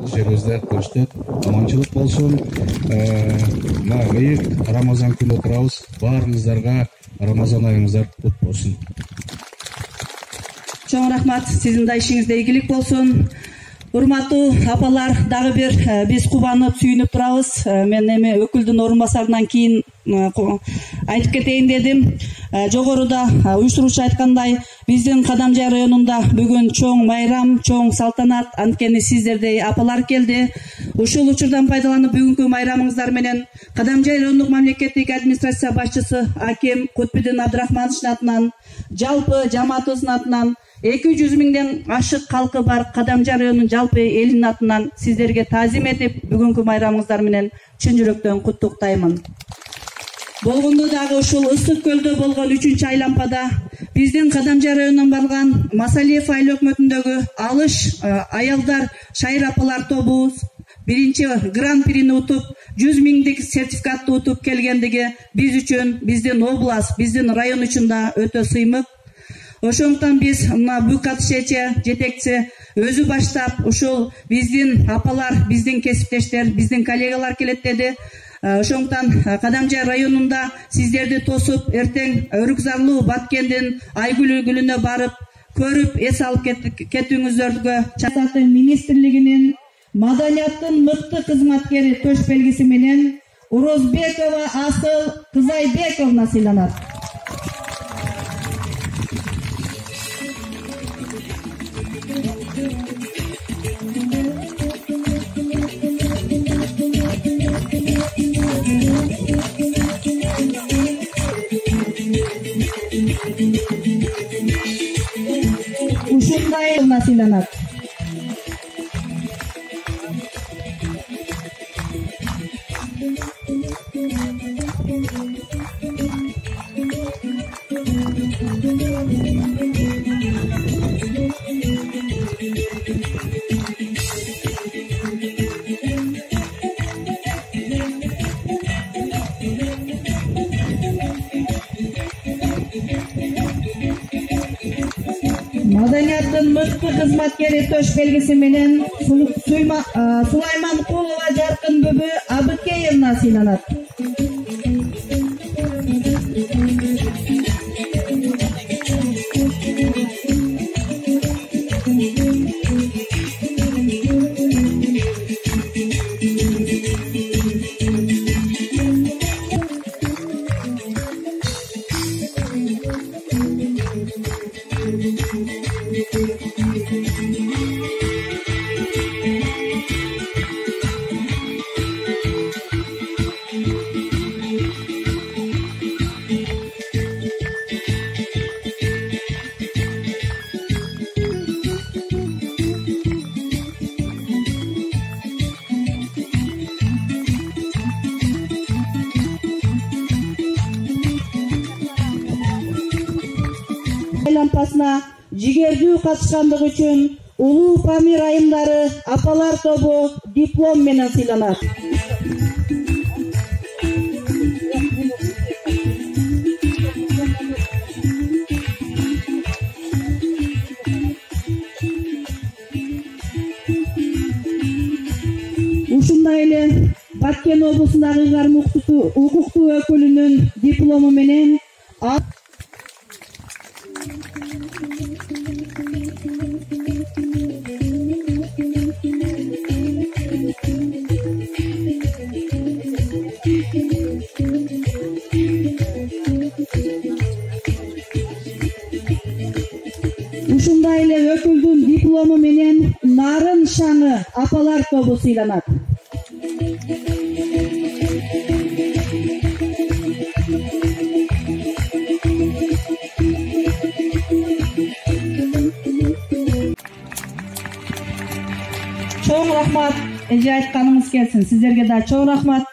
жерибизде тынчтык, аманчылык болсун. Мына ыйык Рамазан күнү отурабыз. Баарыңыздарга Рамазан айыңыздар кут болсун. Чоң рахмат, сиздин да ишиңизде ийгилик болсун. Урматтуу апалар, дагы бир биз кубанып, сүйүнүп турабыз. Мен эми өкүлдүн орун басарынан кийин айтып кетейин дедим. Жогоруда уюштуруучу айткандай, биздин Кадамжай районунда бүгүн чоң майрам, чоң салтанат, анткени сиздердей апалар келди. Ушул учурдан пайдаланып бүгүнкү майрамыңыздар менен Кадамжай райондук мамлекеттик администрация башчысы Аким Кутбидин Абдрахмановичтин атынан, жалпы жамаатыбыздын атынан 200 миңден ашык калкы бар Кадамжай районунун жалпы элинин атынан сиздерге таазим этип, бүгүнкү майрамыңыздар менен чын жүрөктөн куттуктаймын. Болгондо дагы ушул ысык көлдө болгон 3-чү айлампада биздин Кадамжай районунан барган Масалиев айыл өкмөтүндөгү алыш аялдар шайыр апалар тобу биринчи гран-прини утуп, 100 миңдик сертификатты утуп келгендиги биз үчүн, биздин область, биздин район үчүн да өтө сыймык. Ошондуктан биз мына БКТШ жетекчиси өзү баштап, ушул биздин апалар, биздин кесиптештер, биздин коллегалар келет деди. Ошондуктан Кадамжай районунда сиздерди тосуп, эртең Өрүкзарлуу Баткендин Айгүл гүлүнө барып, көрүп, эс алып кетүүңүздөргө Саясаты министрлигинин маданияттын мыкты кызматкери төш белгиси менен Орозбекова Асыл Кызайбековна сыйланат. Ушундай насыйланат. Маданияттын мыкты кызматкери төш белгиси менен Сулайманкулова Жаркын Бүбү Абыкеевна сыйланат. Лампасына жигердүү катышкандыгы үчүн Улуу Памир айымдары апалар тобу диплом менен сыйланат. Ушундай эле Баткен облусундагы ыйгарым укуктуу өкүлүнүн диплому менен ушундай эле өкүлдүн диплому менен Нарын шаңы апалар тобу сыйланат. Чоң рахмат, эже айтканыңыз келсин. Сиздерге да чоң рахмат.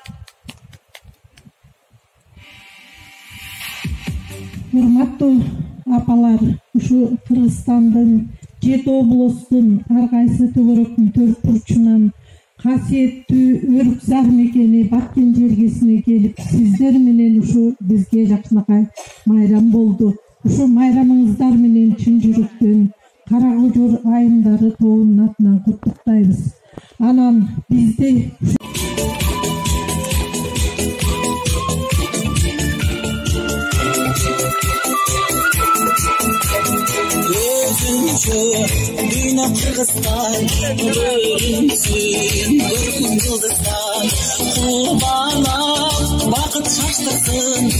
Урматтуу апалар, ушу Кыргызстандын 7 облустун ар кайсы төгөрөктүн төрт бурчунан касиеттүү Өрүкзар мекени Баткен жергесине келип, сиздер менен ушу бизге жакшынакай майрам болду. Ушу майрамыңыздар менен чын жүрөктөн Каракожор айымдары тобунун атынан куттуктайбыз. Анан бизде Dünya Kırgızstan, görünsün, görkün Kırgızstan. Kurbana bakıt şaştırsın,